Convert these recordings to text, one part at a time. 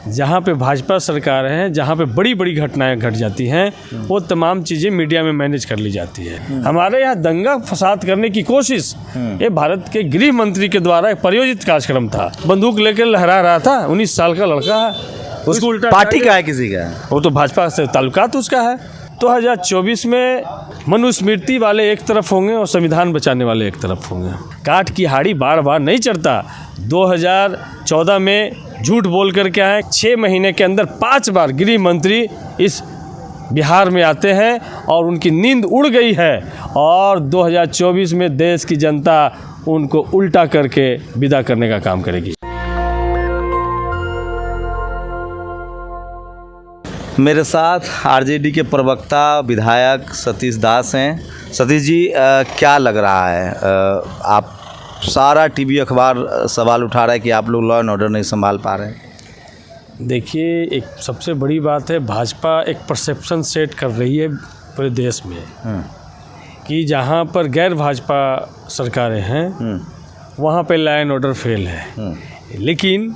जहाँ पे भाजपा सरकार है, जहाँ पे बड़ी बड़ी घटनाएं घट जाती हैं, वो तमाम चीज़ें मीडिया में मैनेज कर ली जाती है। हमारे यहाँ दंगा फसाद करने की कोशिश ये भारत के गृह मंत्री के द्वारा एक प्रायोजित कार्यक्रम था। बंदूक लेकर लहरा रहा था, 19 साल का लड़का है, उसको उल्टा पार्टी का है किसी का? वो तो भाजपा से ताल्लुकात उसका है। 2024 में मनुस्मृति वाले एक तरफ होंगे और संविधान बचाने वाले एक तरफ होंगे। काठ की हाड़ी बार बार नहीं चढ़ता। 2014 में झूठ बोल कर के आए, 6 महीने के अंदर 5 बार गृह मंत्री इस बिहार में आते हैं और उनकी नींद उड़ गई है, और 2024 में देश की जनता उनको उल्टा करके विदा करने का काम करेगी। मेरे साथ आरजेडी के प्रवक्ता विधायक सतीश दास हैं। सतीश जी, क्या लग रहा है, आप सारा टीवी अखबार सवाल उठा रहा है कि आप लोग लॉ एंड ऑर्डर नहीं संभाल पा रहे हैं। देखिए, एक सबसे बड़ी बात है, भाजपा एक परसेप्शन सेट कर रही है पूरे देश में कि जहाँ पर गैर भाजपा सरकारें हैं वहाँ पे लॉ एंड ऑर्डर फेल है, लेकिन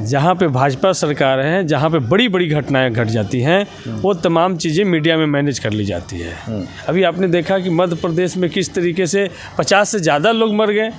जहाँ पे भाजपा सरकार है, जहाँ पे बड़ी बड़ी घटनाएं घट जाती हैं, वो तमाम चीज़ें मीडिया में मैनेज कर ली जाती है। अभी आपने देखा कि मध्य प्रदेश में किस तरीके से 50 से ज़्यादा लोग मर गए।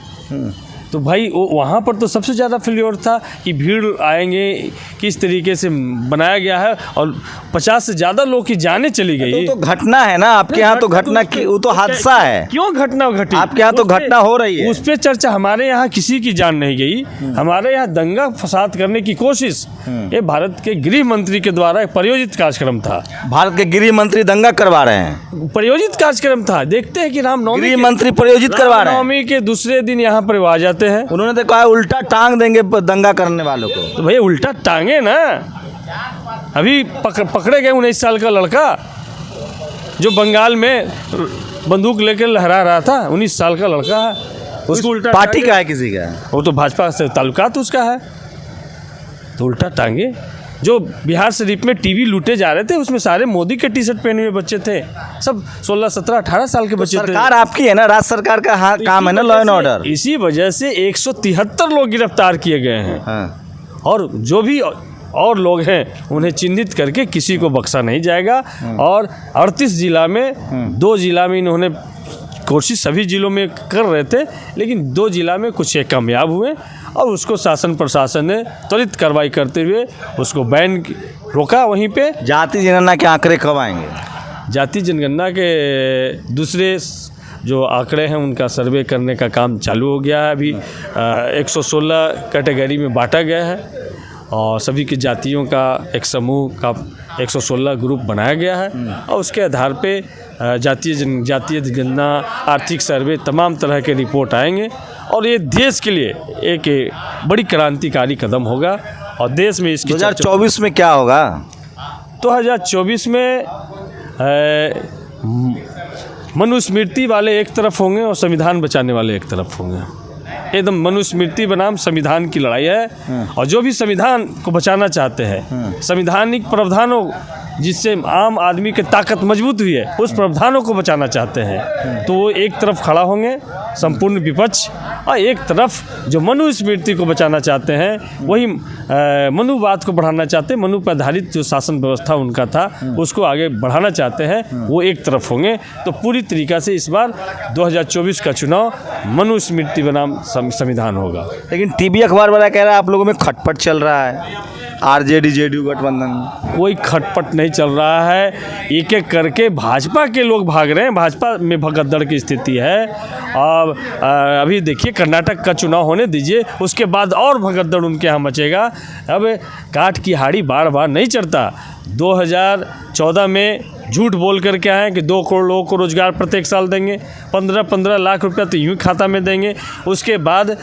तो भाई वहाँ पर तो सबसे ज़्यादा फेल्योर था कि भीड़ आएंगे, किस तरीके से बनाया गया है, और 50 से ज़्यादा लोग की जानें चली गई। तो घटना है ना आपके यहाँ, तो घटना की वो तो हादसा है। क्यों घटना घटी? आपके यहाँ तो घटना हो रही है, उस पर चर्चा। हमारे यहाँ किसी की जान नहीं गई। हमारे यहाँ दंगा फसाद करने की कोशिश ये भारत के गृह मंत्री के द्वारा एक प्रायोजित कार्यक्रम था। भारत के गृह मंत्री दंगा करवा रहे हैं? प्रायोजित कार्यक्रम था। देखते हैं कि रामनवमी, गृह मंत्री प्रायोजित करवा रहे हैं। रामनवमी के दूसरे दिन यहाँ पर आ जाते हैं। उन्होंने तो कहा उल्टा टांग देंगे दंगा करने वालों को। तो भैया उल्टा टांगे ना। अभी पकड़े गए 19 साल का लड़का जो बंगाल में बंदूक लेकर लहरा रहा था, 19 साल का लड़का है, उसको उल्टा पार्टी का है किसी का? वो तो भाजपा से ताल्लुकात उसका है, तो उल्टा टांगे। जो बिहार शरीफ में टीवी लूटे जा रहे थे, उसमें सारे मोदी के टी शर्ट पहने हुए बच्चे थे, सब 16, 17, 18 साल के बच्चे थे। सरकार आपकी है ना, राज्य सरकार का काम है ना लॉ एंड ऑर्डर। इसी वजह से 173 लोग गिरफ्तार किए गए हैं। और जो भी और लोग हैं उन्हें चिन्हित करके किसी को बख्शा नहीं जाएगा। और 38 जिला में 2 जिला में इन्होंने कोशिश सभी जिलों में कर रहे थे, लेकिन 2 जिला में कुछ एक कामयाब हुए, और उसको शासन प्रशासन ने त्वरित कार्रवाई करते हुए उसको बैन रोका। वहीं पे जाति जनगणना के आंकड़े कब आएंगे? जाति जनगणना के दूसरे जो आंकड़े हैं उनका सर्वे करने का काम चालू हो गया है। अभी 116 कैटेगरी में बांटा गया है, और सभी की जातियों का एक समूह का 116 ग्रुप बनाया गया है, और उसके आधार पे जातीय जनगणना, आर्थिक सर्वे, तमाम तरह के रिपोर्ट आएंगे, और ये देश के लिए एक बड़ी क्रांतिकारी कदम होगा। और देश में इसकी 2024 में क्या होगा? 2024 में मनुस्मृति वाले एक तरफ होंगे और संविधान बचाने वाले एक तरफ होंगे। एकदम मनुस्मृति बनाम संविधान की लड़ाई है, और जो भी संविधान को बचाना चाहते हैं, संविधानिक प्रावधानों जिससे आम आदमी की ताकत मजबूत हुई है, उस प्रावधानों को बचाना चाहते हैं, तो वो एक तरफ खड़ा होंगे संपूर्ण विपक्ष, और एक तरफ जो मनुस्मृति को बचाना चाहते हैं, वही मनुवाद को बढ़ाना चाहते हैं, मनु पर आधारित जो शासन व्यवस्था उनका था उसको आगे बढ़ाना चाहते हैं, वो एक तरफ होंगे। तो पूरी तरीक़ा से इस बार 2024 का चुनाव मनुस्मृति बनाम संविधान होगा। लेकिन टीवी अखबार वाला कह रहा है आप लोगों में खटपट चल रहा है, आरजेडी जेडीयू गठबंधन। कोई खटपट नहीं चल रहा है, एक एक करके भाजपा के लोग भाग रहे हैं। भाजपा में भगदड़ की स्थिति है। अब अभी देखिए कर्नाटक का चुनाव होने दीजिए, उसके बाद और भगदड़ उनके यहाँ मचेगा। अब काठ की हाड़ी बार बार नहीं चढ़ता। 2014 में झूठ बोल कर के आए कि 2 करोड़ लोगों को रोज़गार प्रत्येक साल देंगे, 15-15 लाख रुपया तो यूँ खाता में देंगे। उसके बाद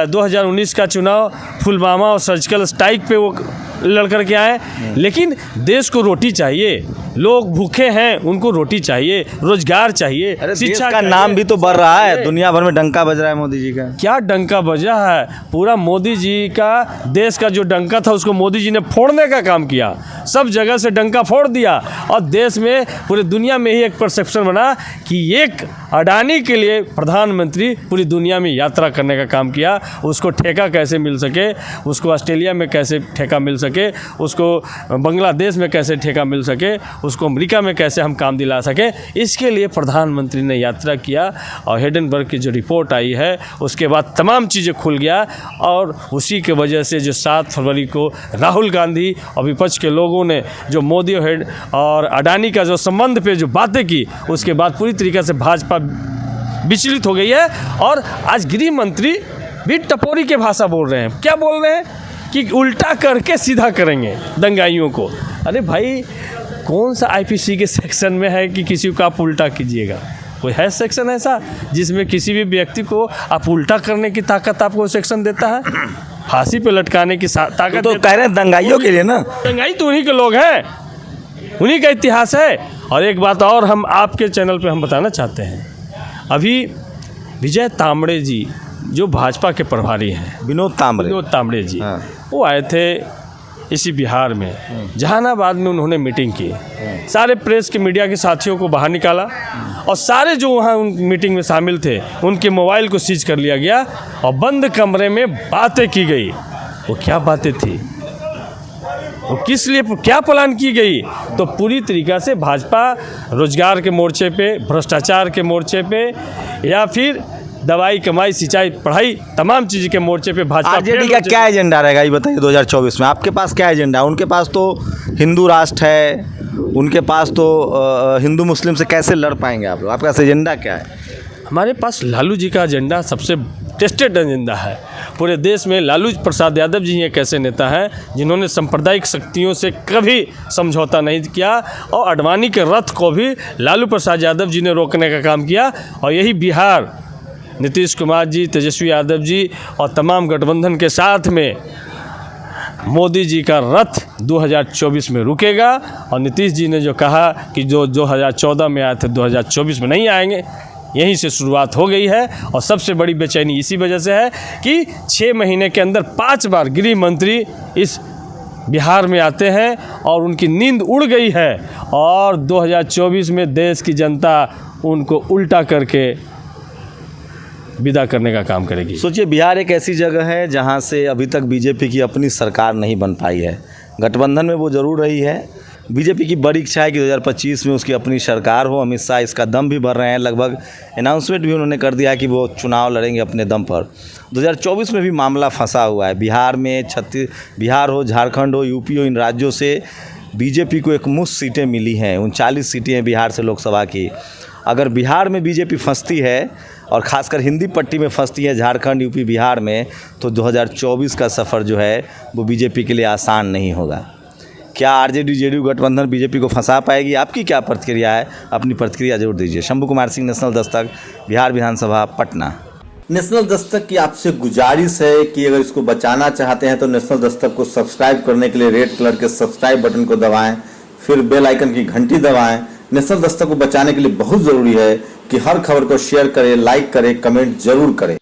2019 का चुनाव पुलवामा और सर्जिकल स्ट्राइक पे वो लड़ कर के आए, लेकिन देश को रोटी चाहिए, लोग भूखे हैं, उनको रोटी चाहिए, रोजगार चाहिए, शिक्षा का नाम भी तो बढ़ रहा है, दुनिया भर में डंका बज रहा है मोदी जी का। क्या डंका बजा है? पूरा मोदी जी का, देश का जो डंका था उसको मोदी जी ने फोड़ने का काम किया, सब जगह से डंका फोड़ दिया, और देश में पूरे दुनिया में ही एक परसेप्शन बना कि एक अडानी के लिए प्रधानमंत्री पूरी दुनिया में यात्रा करने का काम किया। उसको ठेका कैसे मिल सके, उसको ऑस्ट्रेलिया में कैसे ठेका मिल सके, उसको बांग्लादेश में कैसे ठेका मिल सके, उसको अमेरिका में कैसे हम काम दिला सके, इसके लिए प्रधानमंत्री ने यात्रा किया। और हिडेनबर्ग की जो रिपोर्ट आई है उसके बाद तमाम चीज़ें खुल गया। और उसी के वजह से जो 7 फरवरी को राहुल गांधी और विपक्ष के लोगों ने जो मोदी और अडानी का जो संबंध पे जो बातें की, उसके बाद पूरी तरीके से भाजपा विचलित हो गई है। और आज गृह मंत्री भी टपोरी के भाषा बोल रहे हैं। क्या बोल रहे हैं कि उल्टा करके सीधा करेंगे दंगाइयों को। अरे भाई, कौन सा आईपीसी के सेक्शन में है कि किसी को आप उल्टा कीजिएगा? कोई है सेक्शन ऐसा जिसमें किसी भी व्यक्ति को आप उल्टा करने की ताकत आपको सेक्शन देता है? फांसी पे लटकाने की ताकत तो कह रहे हैं दंगाइयों के लिए ना। दंगाई तो उन्हीं के लोग हैं, उन्हीं का इतिहास है। और एक बात और हम आपके चैनल पे हम बताना चाहते हैं, अभी विजय तांबड़े जी जो भाजपा के प्रभारी हैं, विनोद तांबड़े जी, हाँ। वो आए थे इसी बिहार में, जहानाबाद में उन्होंने मीटिंग की। सारे प्रेस के मीडिया के साथियों को बाहर निकाला और सारे जो वहाँ उन मीटिंग में शामिल थे उनके मोबाइल को सीज कर लिया गया और बंद कमरे में बातें की गई। वो क्या बातें थी, वो किस लिए, क्या प्लान की गई? तो पूरी तरीक़ा से भाजपा रोजगार के मोर्चे पे, भ्रष्टाचार के मोर्चे पे, या फिर दवाई, कमाई, सिंचाई, पढ़ाई, तमाम चीज़ के मोर्चे पे भाजपा। आरजेडी का क्या एजेंडा रहेगा ये बताइए 2024 में? आपके पास क्या एजेंडा? उनके पास तो हिंदू राष्ट्र है, उनके पास तो हिंदू मुस्लिम से कैसे लड़ पाएंगे आप लोग? आपका एजेंडा क्या है? हमारे पास लालू जी का एजेंडा सबसे टेस्टेड एजेंडा है पूरे देश में। लालू प्रसाद यादव जी एक ऐसे नेता हैं जिन्होंने सांप्रदायिक शक्तियों से कभी समझौता नहीं किया और अडवाणी के रथ को भी लालू प्रसाद यादव जी ने रोकने का काम किया। और यही बिहार नीतीश कुमार जी, तेजस्वी यादव जी और तमाम गठबंधन के साथ में मोदी जी का रथ 2024 में रुकेगा। और नीतीश जी ने जो कहा कि जो 2014 में आए थे 2024 में नहीं आएंगे, यहीं से शुरुआत हो गई है। और सबसे बड़ी बेचैनी इसी वजह से है कि 6 महीने के अंदर 5 बार गृह मंत्री इस बिहार में आते हैं और उनकी नींद उड़ गई है। और 2024 में देश की जनता उनको उल्टा करके विदा करने का काम करेगी। सोचिए, बिहार एक ऐसी जगह है जहां से अभी तक बीजेपी की अपनी सरकार नहीं बन पाई है। गठबंधन में वो ज़रूर रही है। बीजेपी की बड़ी इच्छा है कि 2025 में उसकी अपनी सरकार हो। अमित शाह इसका दम भी भर रहे हैं, लगभग अनाउंसमेंट भी उन्होंने कर दिया है कि वो चुनाव लड़ेंगे अपने दम पर। 2024 में भी मामला फंसा हुआ है। बिहार में बिहार हो, झारखंड हो, यूपी हो, इन राज्यों से बीजेपी को एक मुश्त सीटें मिली हैं। 39 सीटें हैं बिहार से लोकसभा की। अगर बिहार में बीजेपी फंसती है और ख़ासकर हिंदी पट्टी में फंसती है, झारखंड, यूपी, बिहार में, तो 2024 का सफ़र जो है वो बीजेपी के लिए आसान नहीं होगा। क्या आरजेडी जेडीयू गठबंधन बीजेपी को फंसा पाएगी? आपकी क्या प्रतिक्रिया है? अपनी प्रतिक्रिया जरूर दीजिए। शंभू कुमार सिंह, नेशनल दस्तक, बिहार विधानसभा, पटना। नेशनल दस्तक की आपसे गुजारिश है कि अगर इसको बचाना चाहते हैं तो नेशनल दस्तक को सब्सक्राइब करने के लिए रेड कलर के सब्सक्राइब बटन को दबाएं, फिर बेल आइकन की घंटी दबाएं। नेशनल दस्तक को बचाने के लिए बहुत ज़रूरी है कि हर खबर को शेयर करें, लाइक करें, कमेंट जरूर करें।